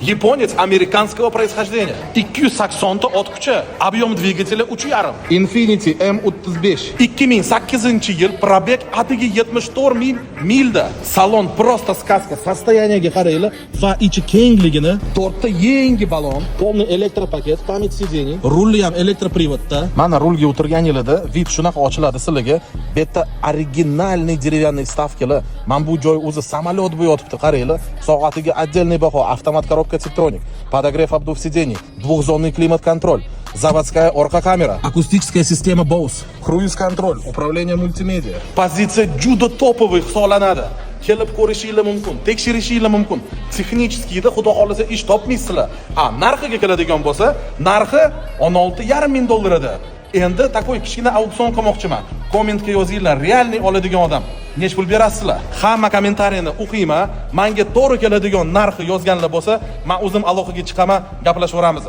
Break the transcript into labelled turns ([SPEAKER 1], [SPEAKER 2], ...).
[SPEAKER 1] Японец американского происхождения. 280 ta ot kuchi, объем двигателя 3,5.
[SPEAKER 2] Infiniti M35.
[SPEAKER 1] 2008-yil probeg atigi 74 milda. Salon просто сказка. Состояниеga qaranglar va ichi kengligini. 4 ta yangi balon, полный elektropaket, pamять сидений, rulli ham elektroprivodda. Mana rulga o'tirganingizda vid shunaqa ochiladi sizlarga. Bu yerda originalniy деревянный stavkalar. Mana bu joy o'zi samolyot bu yotibdi, qaranglar. Soatiga отдельный baho, avtomat коробка Tiptronic, подогрев обдув сидений, двухзонный климат-контроль, заводская орка-камера, акустическая система Bose, круиз-контроль, управление мультимедиа. Pozitsiya juda topoviy hisoblanadi. Kelib ko'rishingiz mumkin, tekshirishingiz mumkin. Texnikiyda xudo xolisa ish topmaysizlar. Narxiga keladigan bo'lsa, narxi 16,5 ming dollar edi. Endi takoy kichkina auksion qilmoqchiman. Kommentga yozinglar, realniy oladigan odam nech pul berasizlar? Hamma kommentariyni o'qiyman. Menga to'g'ri keladigan narxi yozganlar bo'lsa, men o'zim aloqaga chiqaman, gaplashaveramiz.